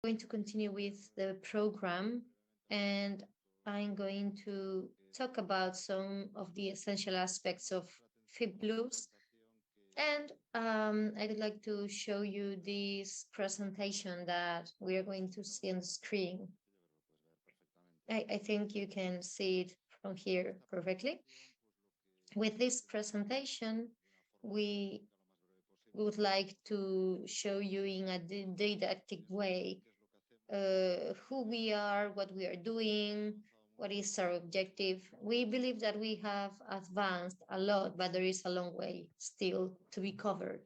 going to continue with the program, and I'm going to talk about some of the essential aspects of FIP Blues. And I would like to show you this presentation that we are going to see on the screen. I think you can see it from here perfectly. With this presentation, we would like to show you in a didactic way who we are, what we are doing, what is our objective. We believe that we have advanced a lot, but there is a long way still to be covered.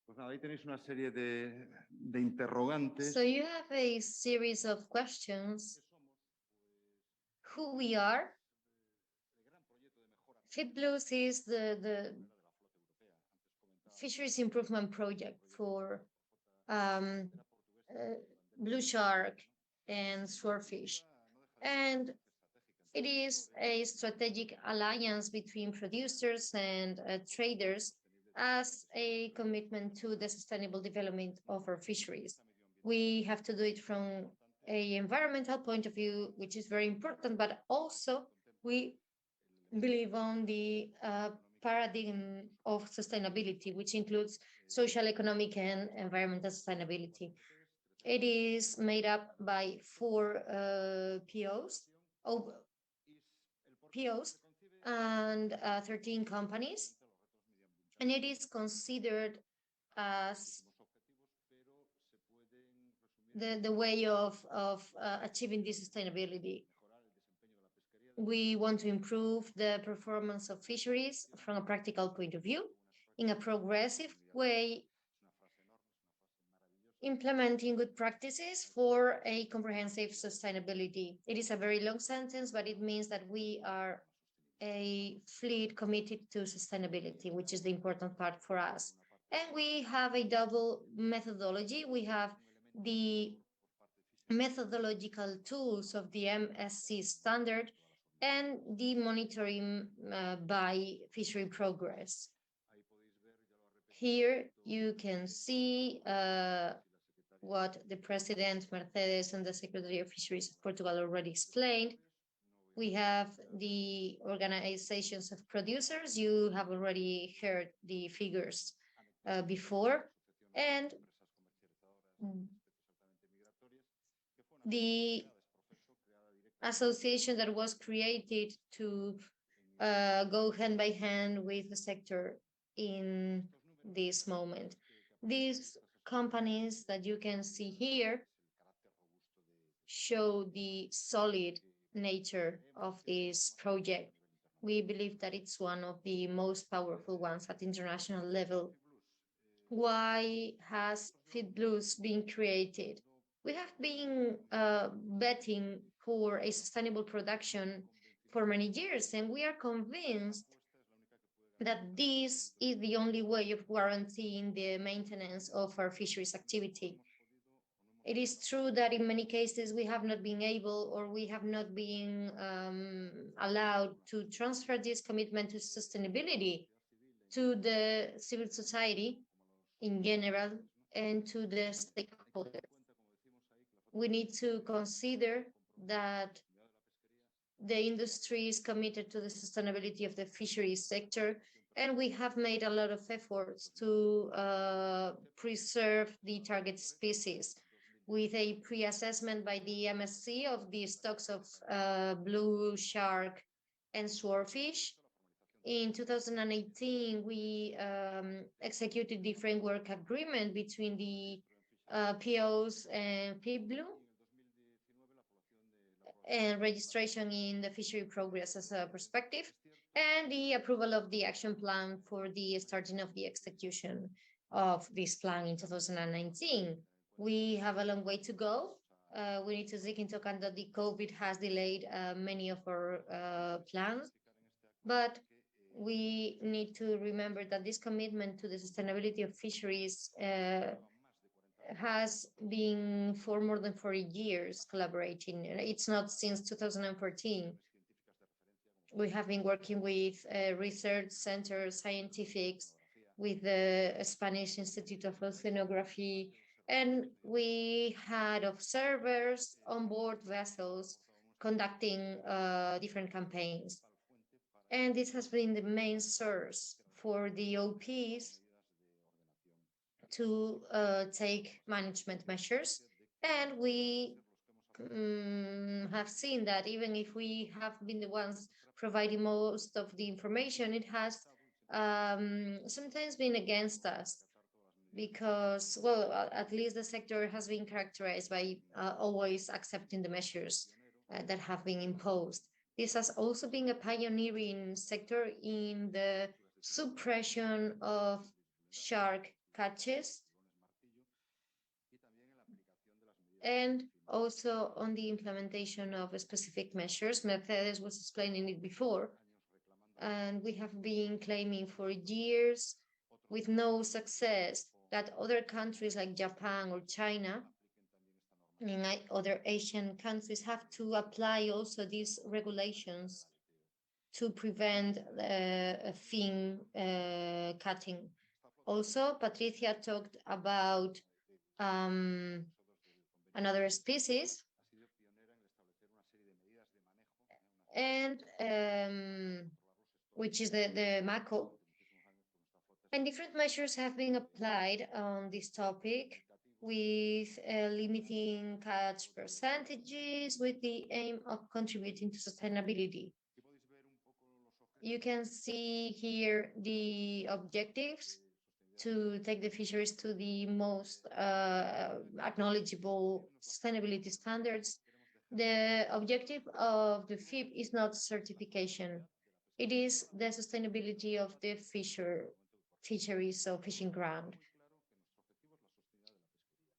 Pues nada, ahí tenéis una serie de interrogantes. So you have a series of questions. Who we are? FIP Blues is the fisheries improvement project for blue shark and swordfish. And it is a strategic alliance between producers and traders as a commitment to the sustainable development of our fisheries. We have to do it from an environmental point of view, which is very important, but also we believe on the paradigm of sustainability, which includes social, economic, and environmental sustainability. It is made up by 4 POs and 13 companies, and it is considered as the way of achieving this sustainability. We want to improve the performance of fisheries from a practical point of view in a progressive way, implementing good practices for a comprehensive sustainability. It is a very long sentence, but it means that we are a fleet committed to sustainability, which is the important part for us. And we have a double methodology. We have the methodological tools of the MSC standard and the monitoring by fishery progress. Here you can see what the President Mercedes and the Secretary of Fisheries of Portugal already explained. We have the organizations of producers. You have already heard the figures before. And the association that was created to go hand by hand with the sector in this moment. These companies that you can see here show the solid nature of this project. We believe that it's one of the most powerful ones at international level. Why has FIP Blues been created? We have been betting for a sustainable production for many years, and we are convinced that this is the only way of guaranteeing the maintenance of our fisheries activity. It is true that in many cases we have not been able, or we have not been allowed to transfer this commitment to sustainability to the civil society in general and to the stakeholders. We need to consider that the industry is committed to the sustainability of the fisheries sector, and we have made a lot of efforts to preserve the target species with a pre-assessment by the MSC of the stocks of blue shark and swordfish. In 2018, we executed the framework agreement between the POs and FIP Blue and registration in the fishery progress as a perspective, and the approval of the action plan for the starting of the execution of this plan in 2019. We have a long way to go. We need to take into account that the COVID has delayed many of our plans, but we need to remember that this commitment to the sustainability of fisheries has been for more than 40 years collaborating. It's not since 2014. We have been working with research centers, scientifics, with the Spanish Institute of Oceanography, and we had observers on board vessels conducting different campaigns. And this has been the main source for the OPs to take management measures. And we have seen that even if we have been the ones providing most of the information, it has sometimes been against us because, well, at least the sector has been characterized by always accepting the measures that have been imposed. This has also been a pioneering sector in the suppression of shark catches and also on the implementation of specific measures. Mercedes was explaining it before, and we have been claiming for years with no success that other countries like Japan or China and other Asian countries have to apply also these regulations to prevent fin cutting. Also, Patricia talked about another species, and which is the mako. And different measures have been applied on this topic with limiting catch percentages with the aim of contributing to sustainability. You can see here the objectives to take the fisheries to the most acknowledgeable sustainability standards. The objective of the FIP is not certification. It is the sustainability of the fisheries or fishing ground.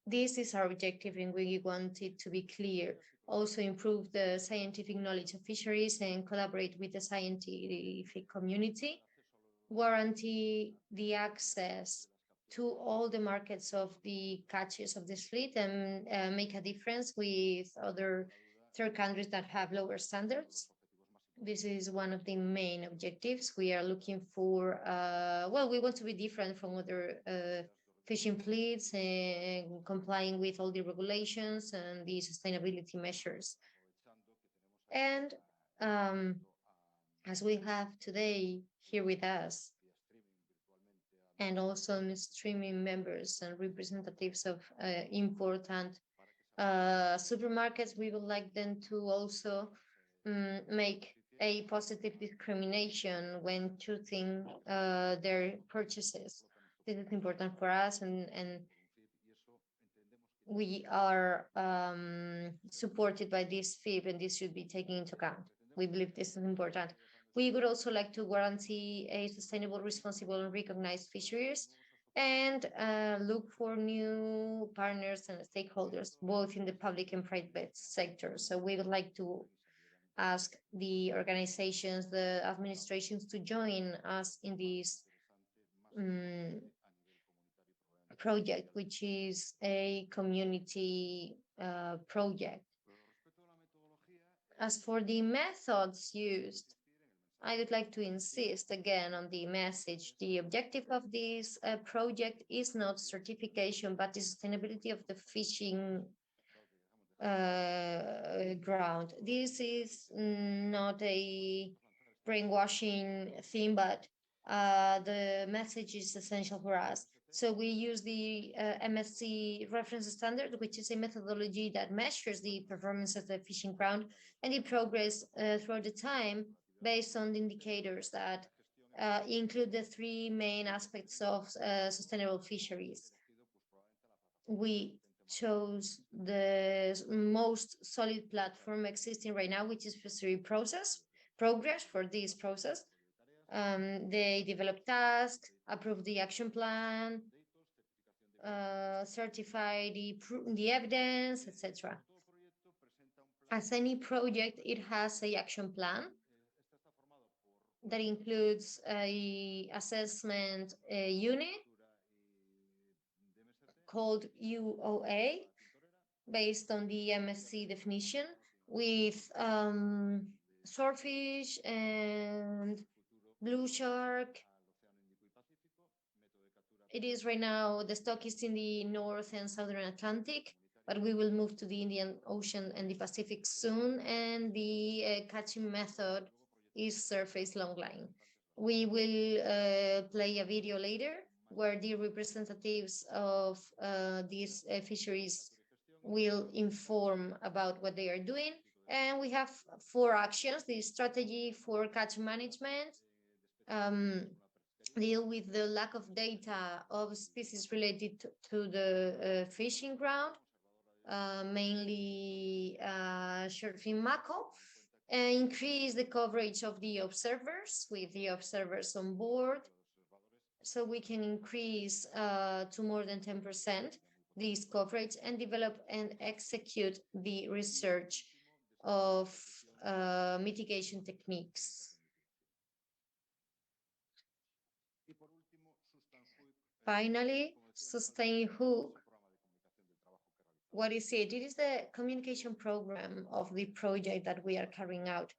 This is our objective, and we want it to be clear. Also improve the scientific knowledge of fisheries and collaborate with the scientific community, guarantee the access to all the markets of the catches of this fleet, and make a difference with other third countries that have lower standards. This is one of the main objectives. We are looking for, well, we want to be different from other fishing fleets and complying with all the regulations and the sustainability measures. And as we have today here with us, and also streaming members and representatives of important supermarkets, we would like them to also make a positive discrimination when choosing their purchases. This is important for us, and we are supported by this FIP, and this should be taken into account. We believe this is important. We would also like to guarantee a sustainable, responsible, and recognized fisheries, and look for new partners and stakeholders, both in the public and private sector. So we would like to ask the organizations, the administrations to join us in this project, which is a community project. As for the methods used, I would like to insist again on the message. The objective of this project is not certification, but the sustainability of the fishing ground. This is not a brainwashing thing, but the message is essential for us. So we use the MSC reference standard, which is a methodology that measures the performance of the fishing ground and the progress throughout the time based on the indicators that include the three main aspects of sustainable fisheries. We chose the most solid platform existing right now, which is fishery progress for this process. They develop tasks, approve the action plan, certify the evidence, etc. As any project, it has an action plan that includes a assessment unit called UOA, based on the MSC definition, with swordfish and blue shark. It is right now, the stock is in the North and Southern Atlantic, but we will move to the Indian Ocean and the Pacific soon. And the catching method is surface longline. We will play a video later where the representatives of these fisheries will inform about what they are doing. And we have 4 actions: the strategy for catch management, deal with the lack of data of species related to the fishing ground, mainly shortfin mako, increase the coverage of the observers with the observers on board, so we can increase to more than 10% this coverage, and develop and execute the research of mitigation techniques. Finally, sustain hook. What is it? It is the communication program of the project that we are carrying out.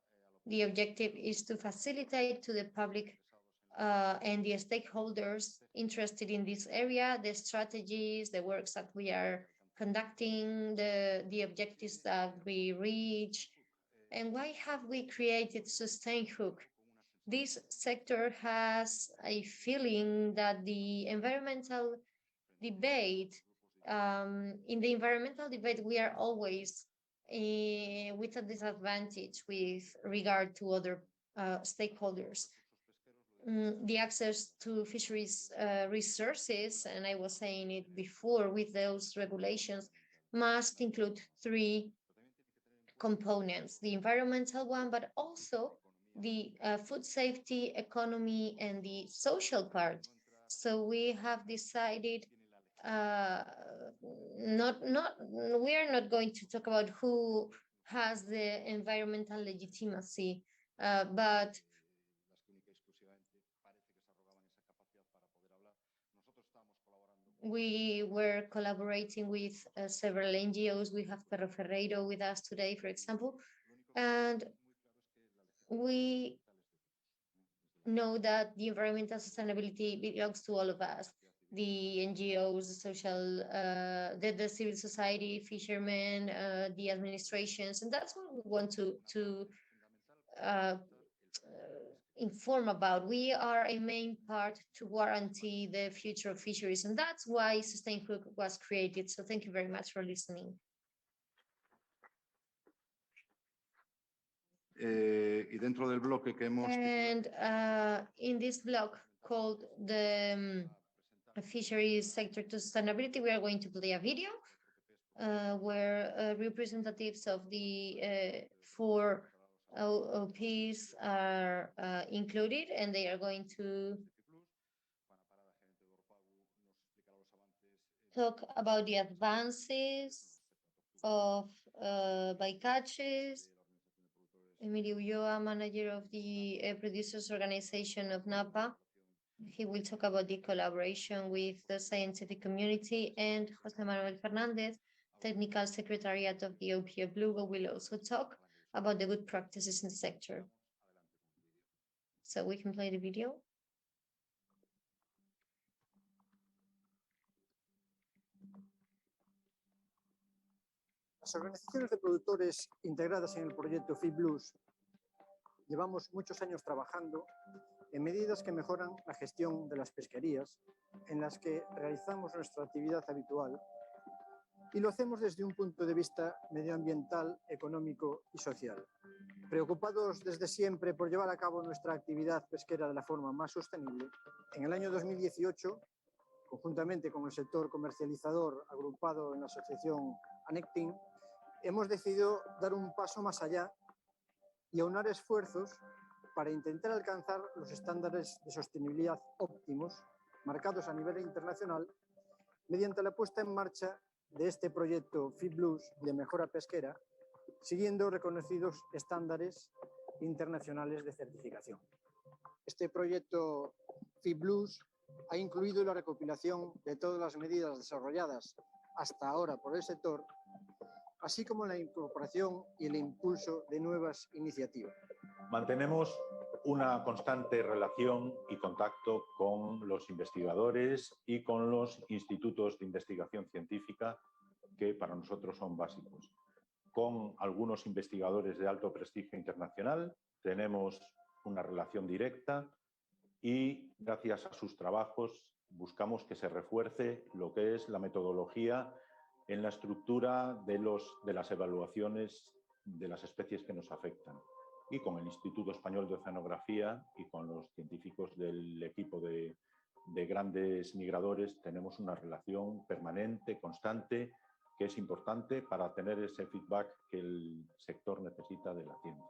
The objective is to facilitate to the public and the stakeholders interested in this area the strategies, the works that we are conducting, the objectives that we reach. And why have we created Sustain Hook? This sector has a feeling that the environmental debate, in the environmental debate, we are always with a disadvantage with regard to other stakeholders. The access to fisheries resources, and I was saying it before, with those regulations, must include 3 components: the environmental one, but also the food safety, economy, and the social part. So we have decided we are not going to talk about who has the environmental legitimacy, but we were collaborating with several NGOs. We have Perro Ferreiro with us today, for example, and we know that the environmental sustainability belongs to all of us: the NGOs, the social, the civil society, fishermen, the administrations, and that's what we want to inform about. We are a main part to guarantee the future of fisheries, and that's why Sustain Hook was created. So thank you very much for listening. Y dentro del bloque que hemos And in this block called the fisheries sector to sustainability, we are going to play a video where representatives of the 4 OPPs are included, and they are going to talk about the advances of bycatches. Emilio Ulloa, manager of the producers organization of MAPA, he will talk about the collaboration with the scientific community, and Jose Manuel Fernandez, technical secretariat of the FIP BLUES, will also talk about the good practices in the sector. So we can play the video. Las organizaciones de productores integradas en el proyecto FIP BLUES llevamos muchos años trabajando en medidas que mejoran la gestión de las pesquerías en las que realizamos nuestra actividad habitual, y lo hacemos desde un punto de vista medioambiental, económico y social. Preocupados desde siempre por llevar a cabo nuestra actividad pesquera de la forma más sostenible, en el año 2018, conjuntamente con el sector comercializador agrupado en la asociación ANECTEAM, hemos decidido dar un paso más allá y aunar esfuerzos para intentar alcanzar los estándares de sostenibilidad óptimos marcados a nivel internacional mediante la puesta en marcha de este proyecto FIP BLUES de mejora pesquera, siguiendo reconocidos estándares internacionales de certificación. Este proyecto FIP BLUES ha incluido la recopilación de todas las medidas desarrolladas hasta ahora por el sector, así como la incorporación y el impulso de nuevas iniciativas. Mantenemos una constante relación y contacto con los investigadores y con los institutos de investigación científica que para nosotros son básicos. Con algunos investigadores de alto prestigio internacional tenemos una relación directa y gracias a sus trabajos buscamos que se refuerce lo que es la metodología en la estructura de las evaluaciones de las especies que nos afectan. Y con el Instituto Español de Oceanografía y con los científicos del equipo de grandes migradores tenemos una relación permanente, constante, que es importante para tener ese feedback que el sector necesita de la ciencia.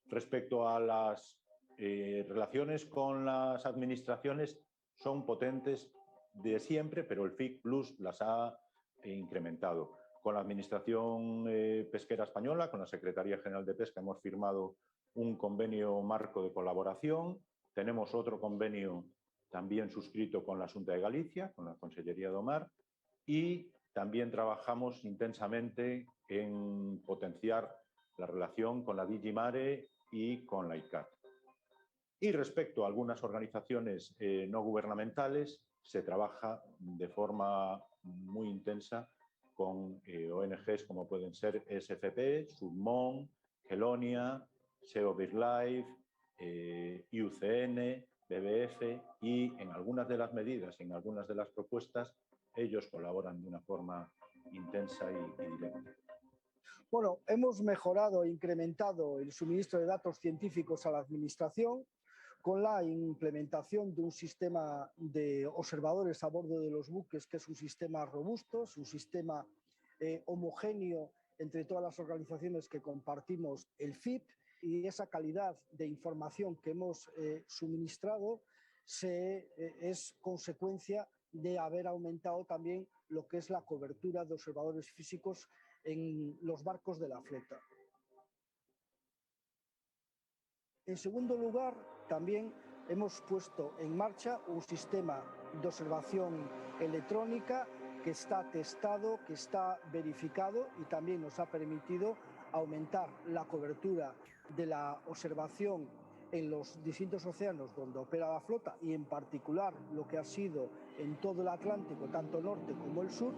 Respecto a las relaciones con las administraciones, son potentes de siempre, pero el FIP Blues las ha incrementado. Con la Administración Pesquera Española, con la Secretaría General de Pesca, hemos firmado un convenio marco de colaboración. Tenemos otro convenio también suscrito con la XUNTA de Galicia, con la Consellería do Mar, y también trabajamos intensamente en potenciar la relación con la Digimare y con la ICAT. Y respecto a algunas organizaciones no gubernamentales, se trabaja de forma muy intensa con ONGs como pueden ser SFP, Submon, Helonia, SEO BirdLife, IUCN, BBF, y en algunas de las medidas, en algunas de las propuestas, ellos colaboran de una forma intensa y directa. Bueno, hemos mejorado e incrementado el suministro de datos científicos a la Administración con la implementación de un sistema de observadores a bordo de los buques, que es un sistema robusto, es un sistema homogéneo entre todas las organizaciones que compartimos el FIP, y esa calidad de información que hemos suministrado es consecuencia de haber aumentado también lo que es la cobertura de observadores físicos en los barcos de la flota. En segundo lugar, también hemos puesto en marcha un sistema de observación electrónica que está testado, que está verificado y también nos ha permitido aumentar la cobertura de la observación en los distintos océanos donde opera la flota y en particular lo que ha sido en todo el Atlántico, tanto el norte como el sur.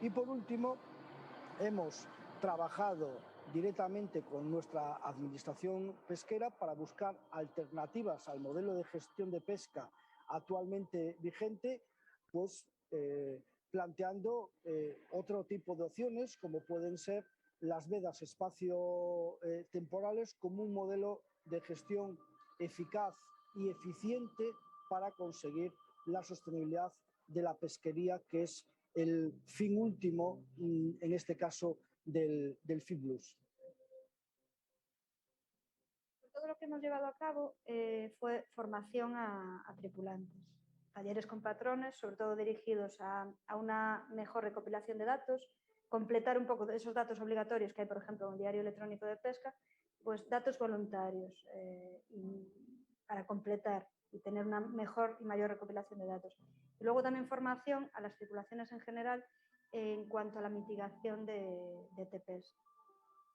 Y por último, hemos trabajado directamente con nuestra administración pesquera para buscar alternativas al modelo de gestión de pesca actualmente vigente, pues planteando otro tipo de opciones como pueden ser las vedas espacio-temporales como un modelo de gestión eficaz y eficiente para conseguir la sostenibilidad de la pesquería, que es el fin último, en este caso, del FIP Blues. Todo lo que hemos llevado a cabo fue formación a tripulantes, talleres con patrones, sobre todo dirigidos a una mejor recopilación de datos, completar un poco de esos datos obligatorios que hay, por ejemplo, en un diario electrónico de pesca, pues datos voluntarios para completar y tener una mejor y mayor recopilación de datos. Y luego también formación a las tripulaciones en general en cuanto a la mitigación de TPs.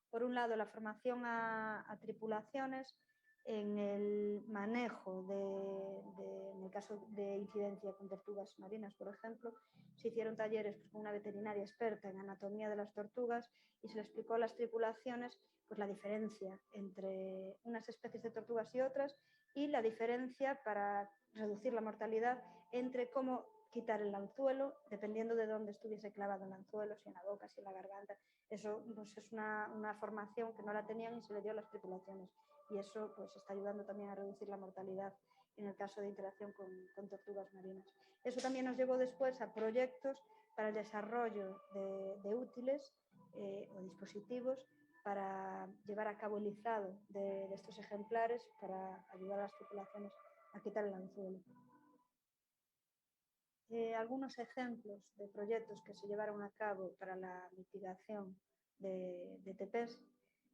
Por un lado, la formación a tripulaciones en el manejo en el caso de incidencia con tortugas marinas, por ejemplo, se hicieron talleres con una veterinaria experta en anatomía de las tortugas y se le explicó a las tripulaciones pues, la diferencia entre unas especies de tortugas y otras y la diferencia para reducir la mortalidad entre cómo quitar el anzuelo, dependiendo de dónde estuviese clavado el anzuelo, si en la boca, si en la garganta. Eso pues, es una formación que no la tenían y se le dio a las tripulaciones. Y eso pues, está ayudando también a reducir la mortalidad en el caso de interacción con tortugas marinas. Eso también nos llevó después a proyectos para el desarrollo de útiles o dispositivos para llevar a cabo el izado de estos ejemplares para ayudar a las tripulaciones a quitar el anzuelo. Algunos ejemplos de proyectos que se llevaron a cabo para la mitigación de TPs,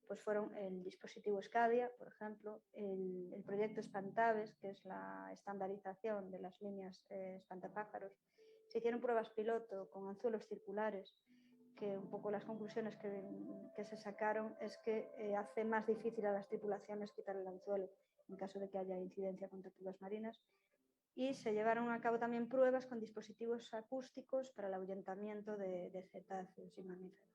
pues fueron el dispositivo Scadia, por ejemplo, el proyecto Espantaves, que es la estandarización de las líneas espantapájaros. Se hicieron pruebas piloto con anzuelos circulares, que un poco las conclusiones que se sacaron es que hace más difícil a las tripulaciones quitar el anzuelo en caso de que haya incidencia con tortugas marinas. Y se llevaron a cabo también pruebas con dispositivos acústicos para el ahuyentamiento de cetáceos y mamíferos.